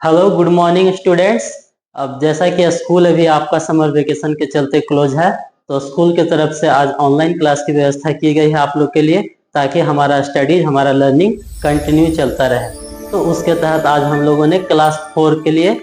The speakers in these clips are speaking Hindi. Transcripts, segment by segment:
Hello good morning students. अब जैसा कि स्कूल अभी आपका समर वेकेशन के चलते क्लोज है, तो स्कूल की तरफ से आज ऑनलाइन क्लास की व्यवस्था की गई है आप लोग के लिए, ताकि हमारा स्टडीज हमारा लर्निंग कंटिन्यू चलता रहे। तो उसके तहत आज हम लोगों ने क्लास 4 के लिए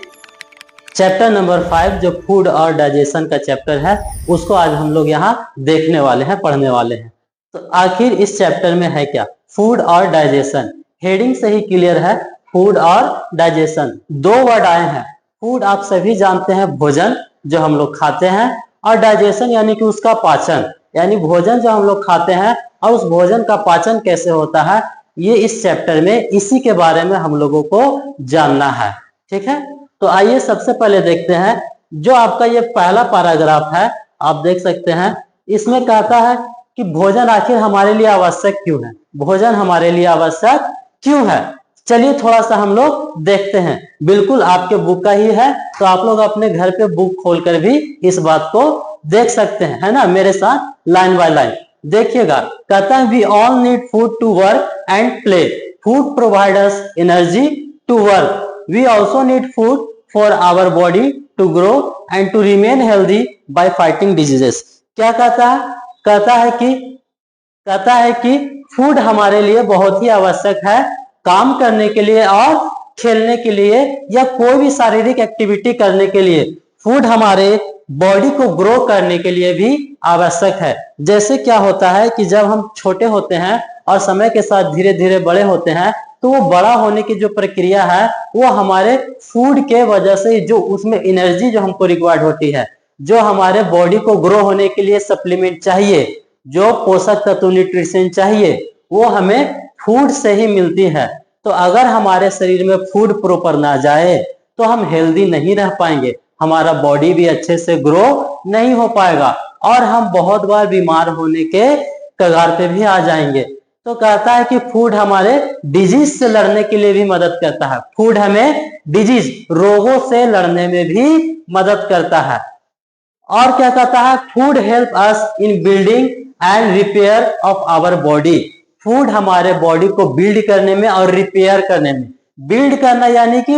चैप्टर नंबर 5 जो फूड और डाइजेशन का चैप्टर है उसको आज हम लोग यहाँ देखने वाले हैं, पढ़ने वाले हैं। तो आखिर इस चैप्टर में है क्या? फूड और डाइजेशन। हेडिंग से ही क्लियर है, फूड और डाइजेशन दो वर्ड आए हैं। फूड आप सभी जानते हैं, भोजन जो हम लोग खाते हैं, और डाइजेशन यानी कि उसका पाचन, यानी भोजन जो हम लोग खाते हैं और उस भोजन का पाचन कैसे होता है, ये इस चैप्टर में इसी के बारे में हम लोगों को जानना है। ठीक है, तो आइए सबसे पहले देखते हैं जो आपका ये पहला पैराग्राफ है। आप देख सकते हैं, इसमें कहता है कि भोजन आखिर हमारे लिए आवश्यक क्यों है। भोजन हमारे लिए आवश्यक क्यों है, चलिए थोड़ा सा हम लोग देखते हैं। बिल्कुल आपके बुक का ही है, तो आप लोग अपने घर पे बुक खोलकर भी इस बात को देख सकते हैं, है ना। मेरे साथ लाइन बाय लाइन देखिएगा। कहता है we all need food to work and play. Food provide us energy to work. We also need food for our body to grow and to remain healthy by fighting diseases। क्या कहता है? कहता है कि फूड हमारे लिए बहुत ही आवश्यक है काम करने के लिए और खेलने के लिए या कोई भी शारीरिक एक्टिविटी करने के लिए। फूड हमारे बॉडी को ग्रो करने के लिए भी आवश्यक है। जैसे क्या होता है कि जब हम छोटे होते हैं और समय के साथ धीरे धीरे बड़े होते हैं, तो वो बड़ा होने की जो प्रक्रिया है वो हमारे फूड के वजह से, जो उसमें एनर्जी जो हमको रिक्वायर्ड होती है, जो हमारे बॉडी को ग्रो होने के लिए सप्लीमेंट चाहिए, जो पोषक तत्व न्यूट्रिशन चाहिए, वो हमें फूड से ही मिलती है। तो अगर हमारे शरीर में फूड प्रॉपर ना जाए तो हम हेल्दी नहीं रह पाएंगे, हमारा बॉडी भी अच्छे से ग्रो नहीं हो पाएगा और हम बहुत बार बीमार होने के कगार पे भी आ जाएंगे। तो कहता है कि फूड हमारे डिजीज से लड़ने के लिए भी मदद करता है। फूड हमें डिजीज, रोगों से लड़ने में भी मदद करता है। और क्या कहता है? Food help us in building and repair of our body. Food हमारे बॉडी को बिल्ड करने में और रिपेयर करने में, बिल्ड करना यानी कि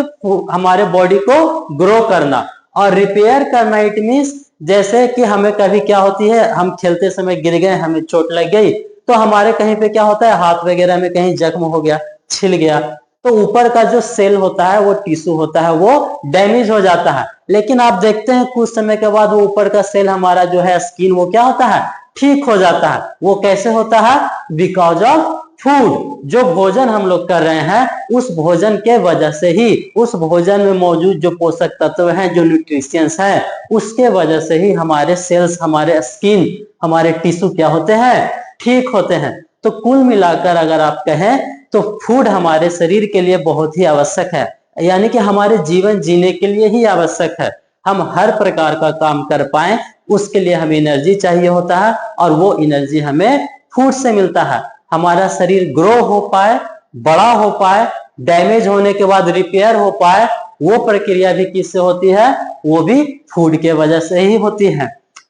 हमारे बॉडी को ग्रो करना, और रिपेयर करना इट मीन्स जैसे कि हमें कभी क्या होती है, हम खेलते समय गिर गए, हमें चोट लग गई, तो हमारे कहीं पे क्या होता है, हाथ वगैरह में कहीं जख्म हो गया, छिल गया, तो ऊपर का जो सेल होता है, वो टिश्यू होता है, वो डैमेज हो जाता है। लेकिन आप देखते हैं कुछ समय के बाद वो ऊपर का सेल हमारा जो है स्किन, वो क्या होता है, ठीक हो जाता है। वो कैसे होता है? Because of food. जो भोजन हम लोग कर रहे हैं उस भोजन के वजह से ही, उस भोजन में मौजूद जो पोषक तत्व हैं, जो न्यूट्रिशंस हैं, उसके वजह से ही हमारे सेल्स, हमारे स्किन, हमारे टिश्यू क्या होते हैं, ठीक होते हैं। तो कुल मिलाकर अगर आप कहें तो फूड हमारे शरीर के लिए बहुत ही आवश्यक है, यानी कि हमारे जीवन जीने के लिए ही आवश्यक है। हम हर प्रकार का काम कर पाए उसके लिए हमें एनर्जी चाहिए होता है, और वो एनर्जी हमें फूड से मिलता है। हमारा शरीर ग्रो हो पाए, बड़ा हो पाए, डैमेज होने के बाद रिपेयर हो पाए, वो प्रक्रिया भी किससे होती है? वो भी फूड के वजह से ही होती है।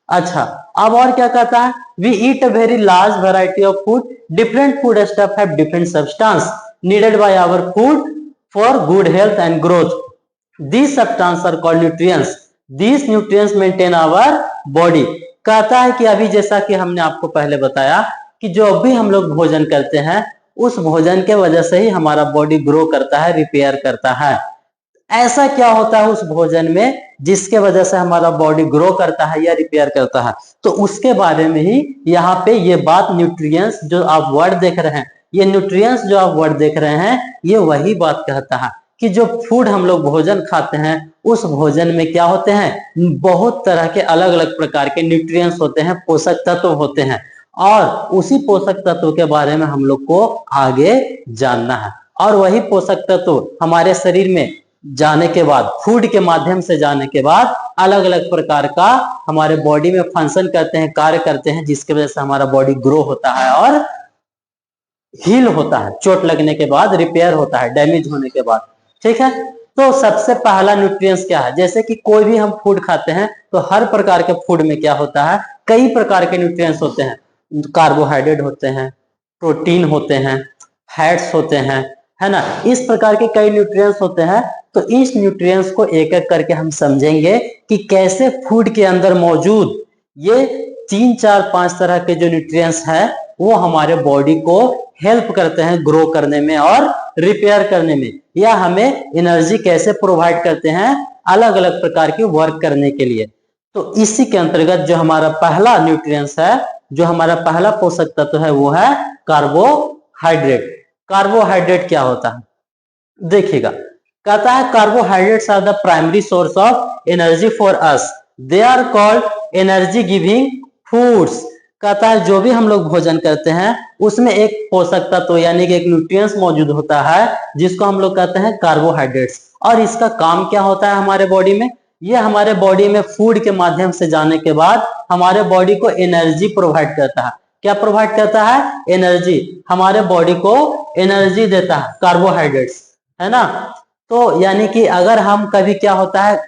अच्छा, अब और क्या कहता है? We eat a very large variety of food. Different food stuff have different substance needed by our food for good health and growth. These substances are called nutrients. These nutrients maintain our body। कहता है कि अभी जैसा कि हमने आपको पहले बताया कि जो भी हम लोग भोजन करते हैं उस भोजन के वजह से ही हमारा बॉडी ग्रो करता है, रिपेयर करता है। ऐसा क्या होता है उस भोजन में जिसके वजह से हमारा बॉडी ग्रो करता है या रिपेयर करता है? तो उसके बारे में ही यहाँ पे ये बात, न्यूट्रिएंट्स जो आप वर्ड देख रहे हैं, ये न्यूट्रिएंट्स जो आप वर्ड देख रहे हैं, ये वही बात कहता है कि जो फूड हम लोग भोजन खाते हैं उस भोजन में क्या होते हैं, बहुत तरह के अलग अलग प्रकार के न्यूट्रिएंट्स होते हैं, पोषक तत्व होते हैं, और उसी पोषक तत्व के बारे में हम लोग को आगे जानना है। और वही पोषक तत्व हमारे शरीर में जाने के बाद, फूड के माध्यम से जाने के बाद अलग अलग प्रकार का हमारे बॉडी में फंक्शन करते हैं, कार्य करते हैं, जिसकी वजह से हमारा बॉडी ग्रो होता है और हील होता है, चोट लगने के बाद रिपेयर होता है, डैमेज होने के बाद। ठीक है, तो सबसे पहला न्यूट्रिएंट्स क्या है? जैसे कि कोई भी हम फूड खाते हैं तो हर प्रकार के फूड में क्या होता है, कई प्रकार के न्यूट्रिएंट्स होते हैं। कार्बोहाइड्रेट होते हैं, प्रोटीन होते हैं, फैट्स होते हैं, है ना। इस प्रकार के कई न्यूट्रिएंट्स होते हैं। तो इस न्यूट्रिएंट्स को एक एक करके हम समझेंगे कि कैसे फूड के अंदर मौजूद ये 3, 4, 5 तरह के जो न्यूट्रिएंट्स हैं वो हमारे बॉडी को हेल्प करते हैं ग्रो करने में और रिपेयर करने में, या हमें एनर्जी कैसे प्रोवाइड करते हैं अलग अलग प्रकार के वर्क करने के लिए। तो इसी के अंतर्गत जो हमारा पहला न्यूट्रिएंट्स है, जो हमारा पहला पोषक तत्व है वो है कार्बोहाइड्रेट। कार्बोहाइड्रेट क्या होता है देखिएगा, कहता है carbohydrates are the primary source of energy for us, they are called energy giving foods. कहता है जो भी हम लोग भोजन करते हैं उसमें एक पोषक तत्व यानी कि एक न्यूट्रिएंट्स मौजूद होता है जिसको हम लोग कहते हैं कार्बोहाइड्रेट्स। और इसका काम क्या होता है हमारे बॉडी में, ये हमारे बॉडी में फूड के माध्यम से जाने के बाद हमारे बॉडी को एनर्जी प्रोवाइड करता है। क्या प्रोवाइड करता है? एनर्जी। हमारे बॉडी को एनर्जी देता है कार्बोहाइड्रेट्स, है ना। तो यानी कि अगर हम कभी क्या होता है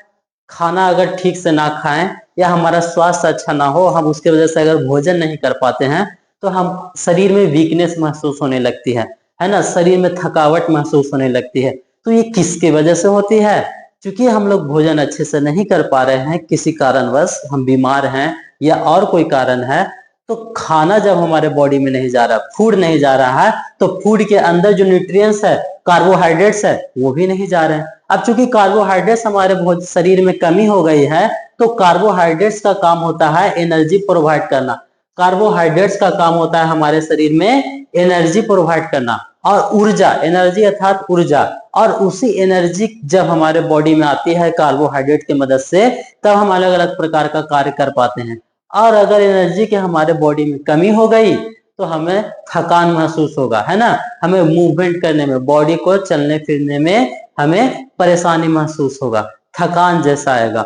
खाना अगर ठीक से ना खाएं या हमारा स्वास्थ्य अच्छा ना हो, हम उसके वजह से अगर भोजन नहीं कर पाते हैं तो हम शरीर में वीकनेस महसूस होने लगती है ना, शरीर में थकावट महसूस होने लगती है। तो ये किसकी वजह से होती है? क्योंकि हम लोग भोजन अच्छे से नहीं कर पा रहे हैं, किसी कारणवश हम बीमार हैं या और कोई कारण है, तो खाना जब हमारे बॉडी में नहीं जा रहा, फूड नहीं जा रहा है, तो फूड के अंदर जो न्यूट्रिएंट्स है, कार्बोहाइड्रेट्स है, वो भी नहीं जा रहे हैं। अब चूंकि कार्बोहाइड्रेट्स हमारे शरीर में कमी हो गई है, तो कार्बोहाइड्रेट्स का काम होता है एनर्जी प्रोवाइड करना। कार्बोहाइड्रेट्स का काम होता है हमारे शरीर में एनर्जी प्रोवाइड करना और ऊर्जा, एनर्जी अर्थात ऊर्जा। और उसी एनर्जी जब हमारे बॉडी में आती है कार्बोहाइड्रेट की मदद से, तब हम अलग अलग प्रकार का कार्य कर पाते हैं। और अगर एनर्जी के हमारे बॉडी में कमी हो गई तो हमें थकान महसूस होगा, है ना, हमें मूवमेंट करने में, बॉडी को चलने फिरने में हमें परेशानी महसूस होगा, थकान जैसा आएगा।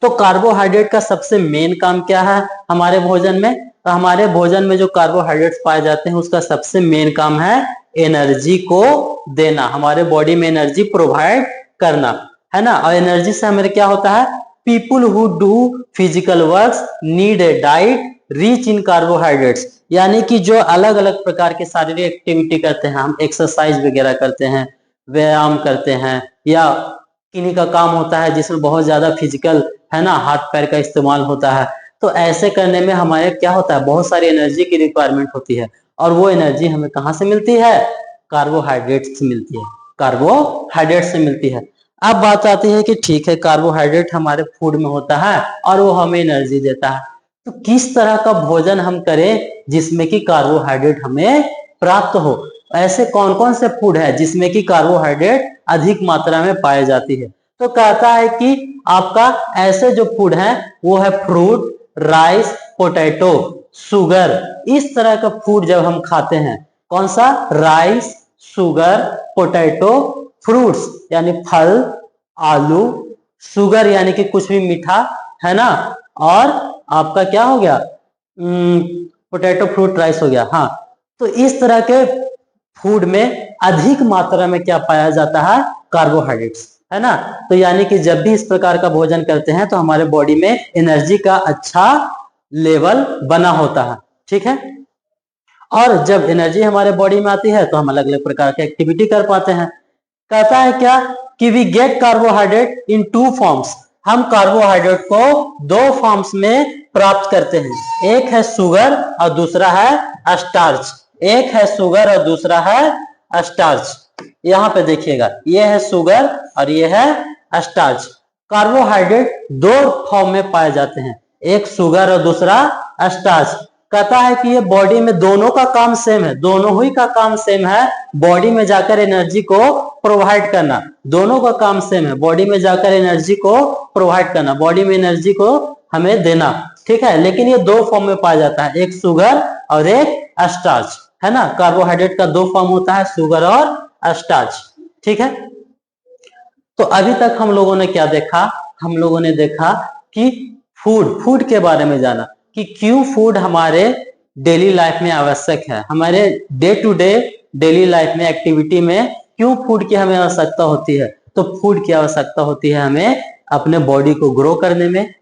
तो कार्बोहाइड्रेट का सबसे मेन काम क्या है हमारे भोजन में? तो हमारे भोजन में जो कार्बोहाइड्रेट्स पाए जाते हैं उसका सबसे मेन काम है एनर्जी को देना, हमारे बॉडी में एनर्जी प्रोवाइड करना, है ना। और एनर्जी से हमें क्या होता है? People who do physical works need a diet rich in carbohydrates. यानी कि जो अलग अलग प्रकार के शारीरिक एक्टिविटी करते हैं, हम एक्सरसाइज वगैरह करते हैं, व्यायाम करते हैं, या किन्हीं का काम होता है जिसमें बहुत ज्यादा फिजिकल, है ना, हाथ पैर का इस्तेमाल होता है, तो ऐसे करने में हमारे क्या होता है, बहुत सारी एनर्जी की रिक्वायरमेंट होती है। और वो एनर्जी हमें कहाँ से मिलती है? कार्बोहाइड्रेट से मिलती है, कार्बोहाइड्रेट से मिलती है। अब बात आती है कि ठीक है कार्बोहाइड्रेट हमारे फूड में होता है और वो हमें एनर्जी देता है, तो किस तरह का भोजन हम करें जिसमें कि कार्बोहाइड्रेट हमें प्राप्त हो? ऐसे कौन कौन से फूड है जिसमें कि कार्बोहाइड्रेट अधिक मात्रा में पाई जाती है? तो कहता है कि आपका ऐसे जो फूड है वो है फ्रूट, राइस, पोटैटो, शुगर। इस तरह का फूड जब हम खाते हैं, कौन सा? राइस, शुगर, पोटैटो, फ्रूट्स यानी फल, आलू, शुगर यानी कि कुछ भी मीठा, है ना, और आपका क्या हो गया, पोटैटो, फ्रूट, राइस हो गया। हाँ, तो इस तरह के फूड में अधिक मात्रा में क्या पाया जाता है? कार्बोहाइड्रेट्स, है ना। तो यानी कि जब भी इस प्रकार का भोजन करते हैं तो हमारे बॉडी में एनर्जी का अच्छा लेवल बना होता है, ठीक है। और जब एनर्जी हमारे बॉडी में आती है तो हम अलग अलग प्रकार की एक्टिविटी कर पाते हैं। कहता है क्या कि we get carbohydrate in 2 forms. हम कार्बोहाइड्रेट को 2 फॉर्म्स में प्राप्त करते हैं, एक है शुगर और दूसरा है स्टार्च। एक है शुगर और दूसरा है स्टार्च। यहाँ पे देखिएगा, ये है शुगर और ये है स्टार्च। कार्बोहाइड्रेट 2 फॉर्म में पाए जाते हैं, एक शुगर और दूसरा स्टार्च। कहता है कि ये बॉडी में दोनों का काम सेम है, दोनों ही का काम सेम है, बॉडी में जाकर एनर्जी को प्रोवाइड करना। दोनों का काम सेम है, बॉडी में जाकर एनर्जी को प्रोवाइड करना, बॉडी में एनर्जी को हमें देना, ठीक है। लेकिन ये 2 फॉर्म में पाया जाता है, एक शुगर और एक स्टार्च, है ना। कार्बोहाइड्रेट का 2 फॉर्म होता है, शुगर और स्टार्च, ठीक है। तो अभी तक हम लोगों ने क्या देखा? हम लोगों ने देखा कि फूड के बारे में जाना कि क्यों फूड हमारे डेली लाइफ में आवश्यक है, हमारे day to day daily life में एक्टिविटी में क्यों फूड की हमें आवश्यकता होती है। तो फूड की आवश्यकता होती है हमें अपने बॉडी को ग्रो करने में,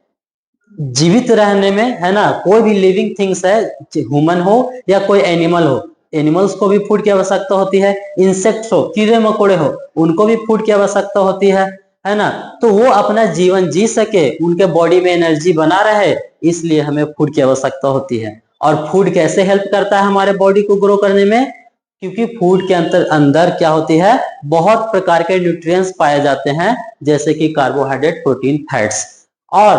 जीवित रहने में, है ना। कोई भी लिविंग थिंग्स है, ह्यूमन हो या कोई एनिमल हो, एनिमल्स को भी फूड की आवश्यकता होती है, इंसेक्ट्स हो, कीड़े मकोड़े हो, उनको भी फूड की आवश्यकता होती है ना। तो वो अपना जीवन जी सके, उनके बॉडी में एनर्जी बना रहे, इसलिए हमें फूड की आवश्यकता होती है। और फूड कैसे हेल्प करता है हमारे बॉडी को ग्रो करने में? क्योंकि फूड के अंदर क्या होती है, बहुत प्रकार के न्यूट्रिएंट्स पाए जाते हैं, जैसे कि कार्बोहाइड्रेट, प्रोटीन, फैट्स। और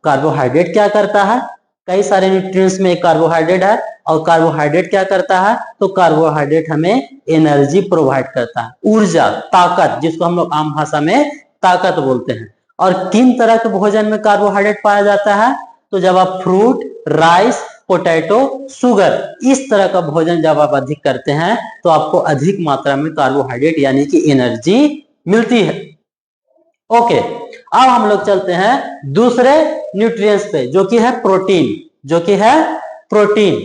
कार्बोहाइड्रेट क्या करता है, कई सारे न्यूट्रिएंट्स में कार्बोहाइड्रेट है, और कार्बोहाइड्रेट क्या करता है, तो कार्बोहाइड्रेट हमें एनर्जी प्रोवाइड करता है, ऊर्जा, ताकत, जिसको हम लोग आम भाषा में ताकत बोलते हैं। और किन तरह के भोजन में कार्बोहाइड्रेट पाया जाता है, तो जब आप फ्रूट, राइस, पोटैटो, शुगर, इस तरह का भोजन जब आप अधिक करते हैं तो आपको अधिक मात्रा में कार्बोहाइड्रेट यानी कि एनर्जी मिलती है। ओके, अब हम लोग चलते हैं दूसरे न्यूट्रिएंट्स पे, जो कि है प्रोटीन। जो कि है प्रोटीन।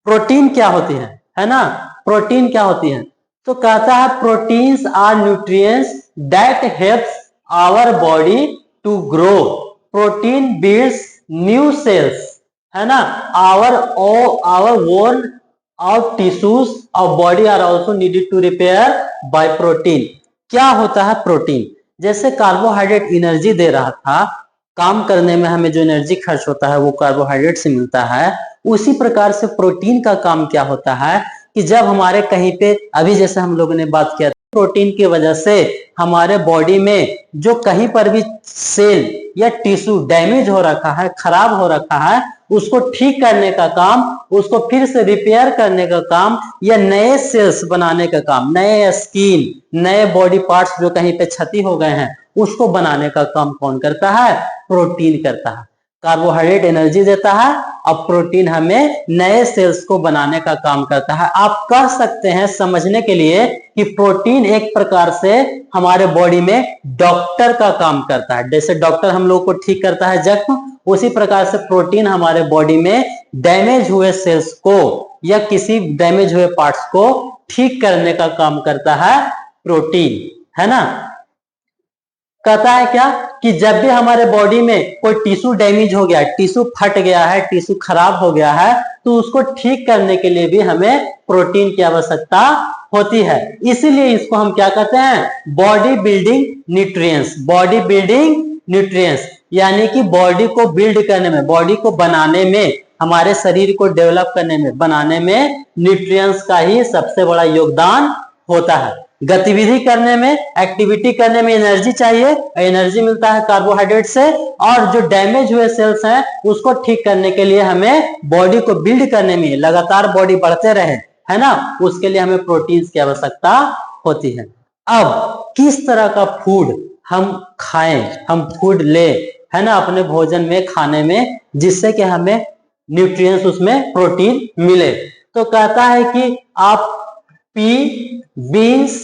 प्रोटीन क्या होती है ना, प्रोटीन क्या होती है? तो कहता है proteins are nutrients that helps our body to grow. Protein builds new cells, है ना। आवर बोन, आवर टिश्यूज और body are also needed to repair by protein. क्या होता है प्रोटीन? जैसे कार्बोहाइड्रेट एनर्जी दे रहा था, काम करने में हमें जो एनर्जी खर्च होता है वो कार्बोहाइड्रेट से मिलता है, उसी प्रकार से प्रोटीन का काम क्या होता है कि जब हमारे कहीं पे, अभी जैसे हम लोगों ने बात किया, प्रोटीन की वजह से हमारे बॉडी में जो कहीं पर भी सेल या टिश्यू डैमेज हो रखा है, खराब हो रखा है, उसको ठीक करने का काम, उसको फिर से रिपेयर करने का काम, या नए सेल्स बनाने का काम, नए स्किन, नए बॉडी पार्ट्स जो कहीं पे क्षति हो गए हैं, उसको बनाने का काम कौन करता है? प्रोटीन करता है। कार्बोहाइड्रेट एनर्जी देता है और प्रोटीन हमें नए सेल्स को बनाने का काम करता है। आप कह सकते हैं समझने के लिए कि प्रोटीन एक प्रकार से हमारे बॉडी में डॉक्टर का काम करता है। जैसे डॉक्टर हम लोग को ठीक करता है जख्म, उसी प्रकार से प्रोटीन हमारे बॉडी में डैमेज हुए सेल्स को या किसी डैमेज हुए पार्ट्स को ठीक करने का काम करता है प्रोटीन, है ना। कहता है क्या कि जब भी हमारे बॉडी में कोई टिश्यू डैमेज हो गया, टिश्यू फट गया है, टिश्यू खराब हो गया है, तो उसको ठीक करने के लिए भी हमें प्रोटीन की आवश्यकता होती है। इसीलिए इसको हम क्या कहते हैं? Body building nutrients. Body building nutrients यानी कि बॉडी को बिल्ड करने में, बॉडी को बनाने में, हमारे शरीर को डेवलप करने में, बनाने में न्यूट्रिएंट्स का ही सबसे बड़ा योगदान होता है। गतिविधि करने में, एक्टिविटी करने में एनर्जी चाहिए, एनर्जी मिलता है कार्बोहाइड्रेट से। और जो डैमेज हुए सेल्स हैं उसको ठीक करने के लिए हमें बॉडी को बिल्ड करने में, लगातार बॉडी बढ़ते रहे, है ना, उसके लिए हमें प्रोटीन्स की आवश्यकता होती है। अब किस तरह का फूड हम खाएं, हम फूड ले, है ना, अपने भोजन में, खाने में, जिससे कि हमें न्यूट्रिएंट्स, उसमें प्रोटीन मिले? तो कहता है कि आप pea, beans,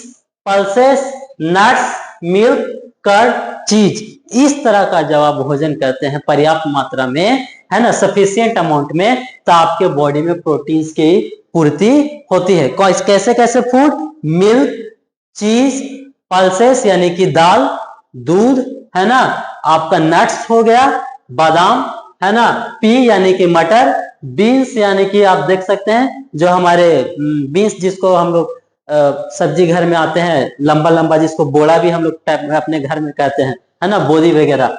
pulses, nuts, milk, curd, cheese, इस तरह का जब आप भोजन करते हैं पर्याप्त मात्रा में, है ना, सफिशिएंट अमाउंट में, तो आपके बॉडी में प्रोटीन्स की पूर्ति होती है। कैसे कैसे फूड? मिल्क, चीज, पल्सेस यानी कि दाल, दूध, है ना, आपका नट्स हो गया, बादाम, है ना, पी यानी कि मटर, बीन्स यानी कि आप देख सकते हैं जो हमारे बीन्स, जिसको हम लोग सब्जी घर में आते हैं, लंबा लंबा, जिसको बोड़ा भी हम लोग अपने घर में कहते हैं, है ना, बोदी वगैरह,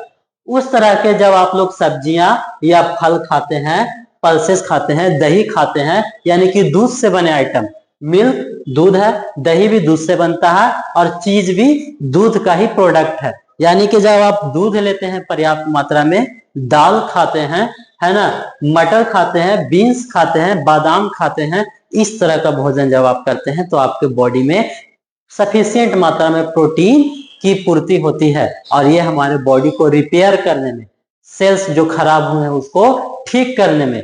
उस तरह के जब आप लोग सब्जियां या फल खाते हैं, पल्सेस खाते हैं, दही खाते हैं, यानी कि दूध से बने आइटम, मिल्क दूध है, दही भी दूध से बनता है, और चीज भी दूध का ही प्रोडक्ट है। यानी कि जब आप दूध लेते हैं पर्याप्त मात्रा में, दाल खाते हैं, है ना, मटर खाते हैं, बीन्स खाते हैं, बादाम खाते हैं, इस तरह का भोजन जब आप करते हैं तो आपके बॉडी में सफिशिएंट मात्रा में प्रोटीन की पूर्ति होती है, और ये हमारे बॉडी को रिपेयर करने में, सेल्स जो खराब हुए हैं उसको ठीक करने में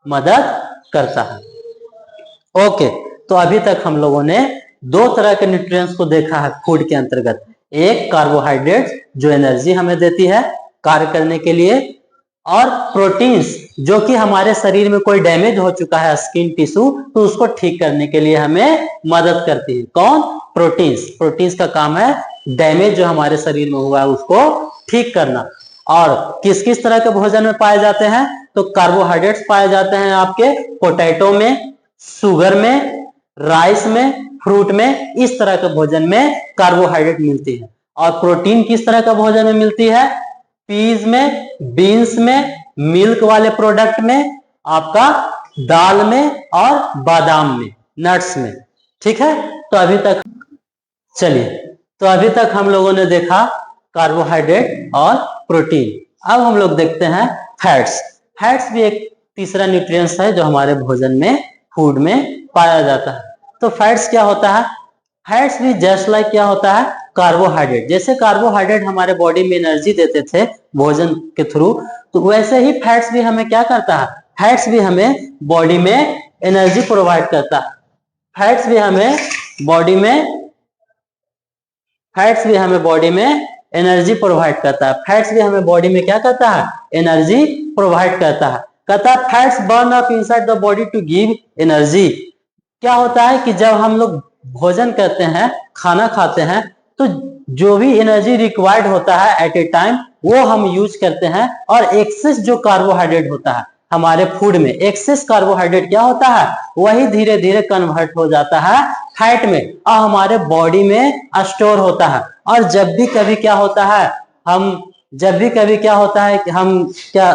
मदद करता है। ओके, तो अभी तक हम लोगों ने दो तरह के न्यूट्रिएंट्स को देखा है फूड के अंतर्गत। एक कार्बोहाइड्रेट जो एनर्जी हमें देती है कार्य करने के लिए, और प्रोटीन्स जो कि हमारे शरीर में कोई डैमेज हो चुका है स्किन टिश्यू, तो उसको ठीक करने के लिए हमें मदद करती है। कौन? प्रोटीन्स। प्रोटीन्स का काम है डैमेज जो हमारे शरीर में हुआ है उसको ठीक करना। और किस किस तरह के भोजन में पाए जाते हैं? तो कार्बोहाइड्रेट्स पाए जाते हैं आपके पोटैटो में, शुगर में, राइस में, फ्रूट में, इस तरह के भोजन में कार्बोहाइड्रेट मिलती है। और प्रोटीन किस तरह का भोजन में मिलती है? पीज में, बीन्स में, मिल्क वाले प्रोडक्ट में, आपका दाल में और बादाम में, नट्स में। ठीक है, तो अभी तक चलिए, तो अभी तक हम लोगों ने देखा कार्बोहाइड्रेट और प्रोटीन। अब हम लोग देखते हैं फैट्स। फैट्स भी एक तीसरा न्यूट्रिएंट्स है जो हमारे भोजन में, फूड में पाया जाता है। तो फैट्स क्या होता है? फैट्स भी जस्ट लाइक क्या होता है? कार्बोहाइड्रेट। जैसे कार्बोहाइड्रेट हमारे बॉडी में एनर्जी देते थे भोजन के थ्रू, तो वैसे ही फैट्स भी हमें क्या करता है? फैट्स भी हमें बॉडी में एनर्जी प्रोवाइड करता है। फैट्स भी हमें बॉडी में एनर्जी प्रोवाइड करता है। फैट्स भी हमें बॉडी में क्या करता है? एनर्जी प्रोवाइड करता है। कहता है fats burn up inside the body to give energy. क्या होता है कि जब हम लोग भोजन करते हैं, खाना खाते हैं, तो जो भी एनर्जी रिक्वायर्ड होता है एट ए टाइम, वो हम यूज करते हैं। और एक्सेस जो कार्बोहाइड्रेट होता है हमारे फूड में, एक्सेस कार्बोहाइड्रेट क्या होता है? वही धीरे धीरे कन्वर्ट हो जाता है फैट में और हमारे बॉडी में स्टोर होता है। और जब भी कभी क्या होता है कि हम क्या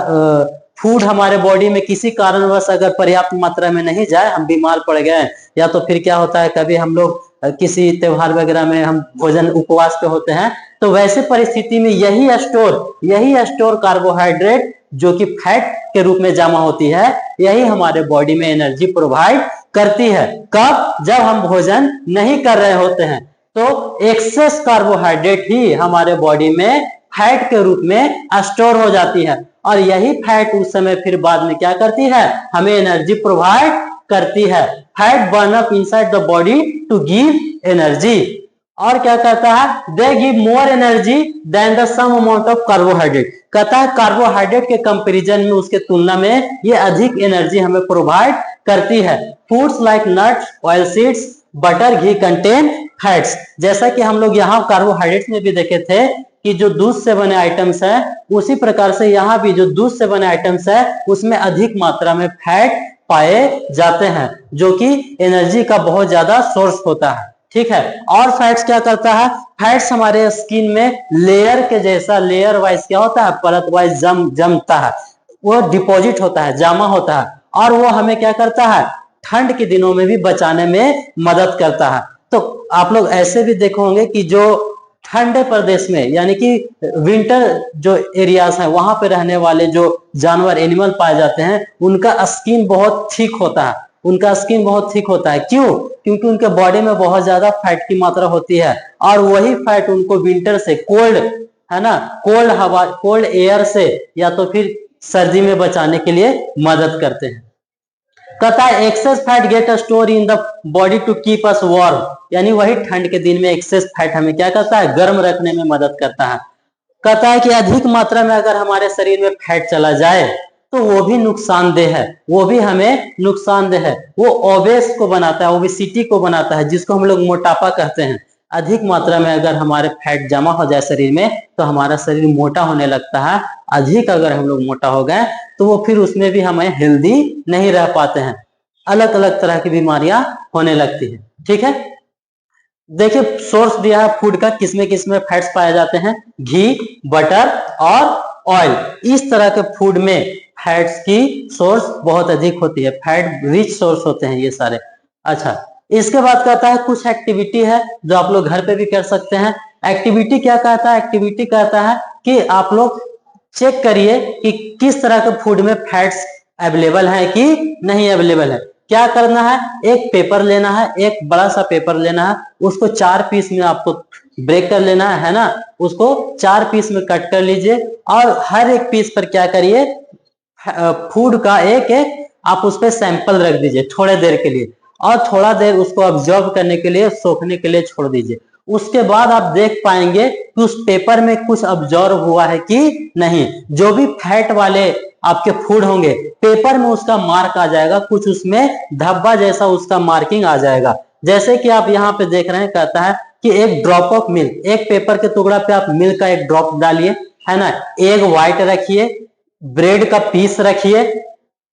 फूड हमारे बॉडी में किसी कारणवश अगर पर्याप्त मात्रा में नहीं जाए, हम बीमार पड़ गए, या तो फिर क्या होता है कभी हम लोग किसी त्योहार वगैरह में हम भोजन उपवास पे होते हैं, तो वैसे परिस्थिति में यही स्टोर कार्बोहाइड्रेट जो कि फैट के रूप में जमा होती है, यही हमारे बॉडी में एनर्जी प्रोवाइड करती है। कब? जब हम भोजन नहीं कर रहे होते हैं, तो एक्सेस कार्बोहाइड्रेट ही हमारे बॉडी में फैट के रूप में स्टोर हो जाती है और यही फैट उस समय फिर बाद में क्या करती है? हमें एनर्जी प्रोवाइड करती है। Fat burn up inside the body to give energy. और क्या कहता है? They give more energy than the same amount of carbohydrate. कहता है कार्बोहाइड्रेट के कंपैरिजन में, उसके तुलना में ये अधिक एनर्जी हमें प्रोवाइड करती है। Foods like nuts, oil seeds, butter, ghee contain fats. जैसा कि हम लोग यहाँ कार्बोहाइड्रेट्स में भी देखे थे कि जो दूध से बने आइटम्स हैं, उसी प्रकार से यहाँ भी जो दूध से बने आइटम्स है उसमें अधिक मात्रा में फैट पाए जाते हैं, जो कि एनर्जी का बहुत ज्यादा सोर्स होता है। ठीक है, और फैट्स क्या करता है? फैट्स हमारे स्किन में लेयर के जैसा, लेयर वाइज क्या होता है? परत वाइज जमता है, वो डिपॉजिट होता है, जमा होता है, और वो हमें क्या करता है? ठंड के दिनों में भी बचाने में मदद करता है। तो आप लोग ऐसे भी देखे होंगे कि जो ठंडे प्रदेश में, यानी कि विंटर जो एरियाज हैं, वहां पे रहने वाले जो जानवर, एनिमल पाए जाते हैं, उनका स्किन बहुत थिक होता है। क्यों? क्योंकि उनके बॉडी में बहुत ज्यादा फैट की मात्रा होती है और वही फैट उनको विंटर से, कोल्ड है ना, कोल्ड हवा, कोल्ड एयर से या तो फिर सर्दी में बचाने के लिए मदद करते हैं। कहता है excess fat get store in the body to keep us warm. यानी वही ठंड के दिन में एक्सेस फैट हमें क्या करता है? गर्म रखने में मदद करता है। कहता है कि अधिक मात्रा में अगर हमारे शरीर में फैट चला जाए तो वो भी नुकसानदेह है, वो ओबेस को बनाता है, ओबेसिटी को बनाता है, जिसको हम लोग मोटापा कहते हैं। अधिक मात्रा में अगर हमारे फैट जमा हो जाए शरीर में तो हमारा शरीर मोटा होने लगता है। अधिक अगर हम लोग मोटा हो गए तो वो फिर उसमें भी हमें हेल्दी नहीं रह पाते हैं, अलग अलग तरह की बीमारियां होने लगती है। ठीक है, देखिए सोर्स दिया है फूड का, किसमें फैट्स पाए जाते हैं? घी, बटर और ऑयल। इस तरह के फूड में फैट्स की सोर्स बहुत अधिक होती है, फैट रिच सोर्स होते हैं ये सारे। अच्छा, इसके बाद कहता है कुछ एक्टिविटी है जो आप लोग घर पे भी कर सकते हैं। एक्टिविटी क्या कहता है? एक्टिविटी कहता है कि आप लोग चेक करिए कि किस तरह के फूड में फैट्स अवेलेबल है कि नहीं अवेलेबल है। क्या करना है? एक पेपर लेना है, एक बड़ा सा पेपर लेना है, उसको 4 पीस में आपको ब्रेक कर लेना है ना, उसको 4 पीस में कट कर लीजिए और हर एक पीस पर क्या करिए? फूड का एक एक आप उस पर सैंपल रख दीजिए थोड़े देर के लिए और थोड़ा देर उसको ऑब्जर्व करने के लिए, सोखने के लिए छोड़ दीजिए। उसके बाद आप देख पाएंगे कि उस पेपर में कुछ ऑब्जर्व हुआ है कि नहीं। जो भी फैट वाले आपके फूड होंगे, पेपर में उसका मार्क आ जाएगा, कुछ उसमें धब्बा जैसा उसका मार्किंग आ जाएगा। जैसे कि आप यहाँ पे देख रहे हैं, कहता है कि एक ड्रॉप ऑफ मिल्क, एक पेपर के टुकड़ा पे आप मिल्क का एक ड्रॉप डालिए, है ना, एग व्हाइट रखिए, ब्रेड का पीस रखिए,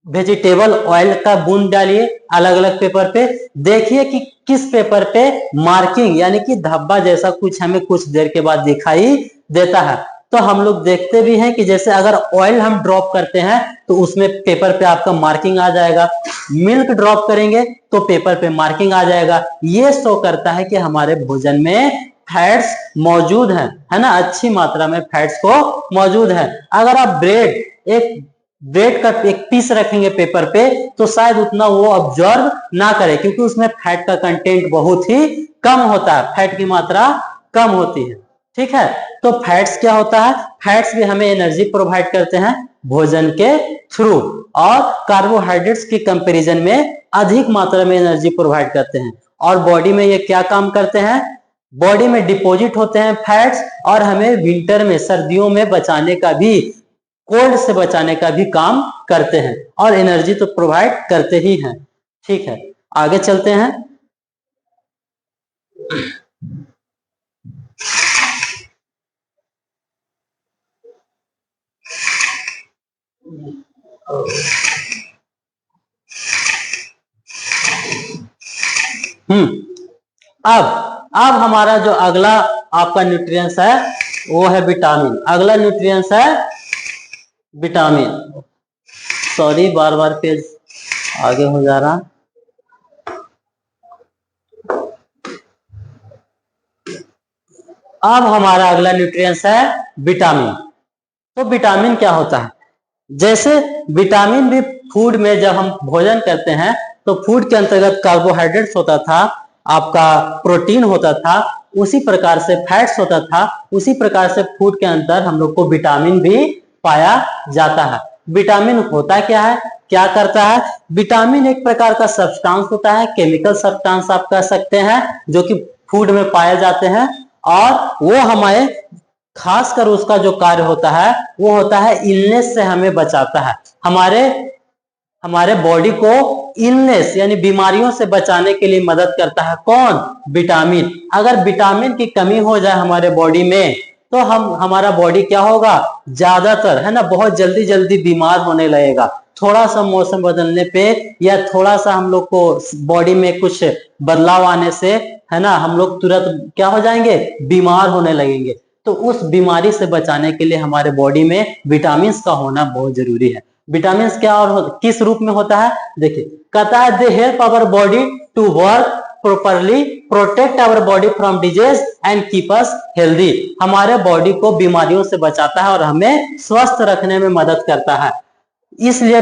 वेजिटेबल ऑयल का बूंद डालिए अलग अलग पेपर पे, देखिए कि किस पेपर पे मार्किंग यानी कि धब्बा जैसा कुछ हमें कुछ देर के बाद दिखाई देता है। तो हम लोग देखते भी हैं कि जैसे अगर ऑयल हम ड्रॉप करते हैं तो उसमें पेपर पे आपका मार्किंग आ जाएगा, मिल्क ड्रॉप करेंगे तो पेपर पे मार्किंग आ जाएगा। ये शो करता है कि हमारे भोजन में फैट्स मौजूद हैं, है ना, अच्छी मात्रा में फैट्स को मौजूद है। अगर आप ब्रेड का एक पीस रखेंगे पेपर पे तो शायद उतना वो ऑब्जर्व ना करे, क्योंकि उसमें फैट का कंटेंट बहुत ही कम होता है, फैट की मात्रा कम होती है। ठीक है, तो फैट्स क्या होता है, फैट्स भी हमें एनर्जी प्रोवाइड करते हैं भोजन के थ्रू, और कार्बोहाइड्रेट्स की कंपैरिजन में अधिक मात्रा में एनर्जी प्रोवाइड करते हैं। और बॉडी में ये क्या काम करते हैं, बॉडी में डिपॉजिट होते हैं फैट्स, और हमें विंटर में सर्दियों में बचाने का भी, कोल्ड से बचाने का भी काम करते हैं, और एनर्जी तो प्रोवाइड करते ही हैं। ठीक है, आगे चलते हैं। अब हमारा जो अगला आपका न्यूट्रिएंट्स है वो है विटामिन। अगला न्यूट्रिएंट्स है विटामिन। सॉरी, बार बार पेज आगे हो जा रहा। अब हमारा अगला न्यूट्रिएंट्स है विटामिन। तो विटामिन क्या होता है, जैसे विटामिन भी फूड में जब हम भोजन करते हैं तो फूड के अंतर्गत कार्बोहाइड्रेट्स होता था, आपका प्रोटीन होता था, उसी प्रकार से फैट्स होता था, उसी प्रकार से फूड के अंदर हम लोग को विटामिन भी पाया जाता है। विटामिन होता क्या है, क्या करता है, विटामिन एक प्रकार का सब्सटेंस होता है, केमिकल सब्सटेंस आप कह सकते हैं, जो कि फूड में पाए जाते हैं, और वो हमारे खासकर उसका जो कार्य होता है वो होता है इलनेस से हमें बचाता है। हमारे बॉडी को इलनेस यानी बीमारियों से बचाने के लिए मदद करता है कौन, विटामिन। अगर विटामिन की कमी हो जाए हमारे बॉडी में तो हमारा बॉडी क्या होगा, ज्यादातर, है ना, बहुत जल्दी जल्दी बीमार होने लगेगा। थोड़ा सा मौसम बदलने पे या थोड़ा सा हम लोग को बॉडी में कुछ बदलाव आने से, है ना, हम लोग तुरंत क्या हो जाएंगे, बीमार होने लगेंगे। तो उस बीमारी से बचाने के लिए हमारे बॉडी में विटामिन का होना बहुत जरूरी है। विटामिन क्या और किस रूप में होता है, देखिए, कहता है they help our body to work properly, protect our body from disease and keep us healthy. हमारे बॉडी को बीमारियों से बचाता है और हमें स्वस्थ रखने में मदद करता है। इसलिए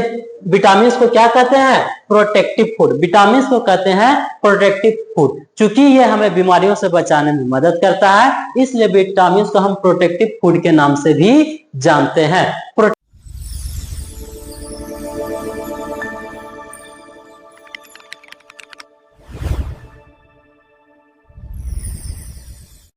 विटामिन को क्या कहते हैं, प्रोटेक्टिव फूड। विटामिन को कहते हैं प्रोटेक्टिव फूड। चूंकि ये हमें बीमारियों से बचाने में मदद करता है, इसलिए विटामिन को हम प्रोटेक्टिव फूड के नाम से भी जानते हैं।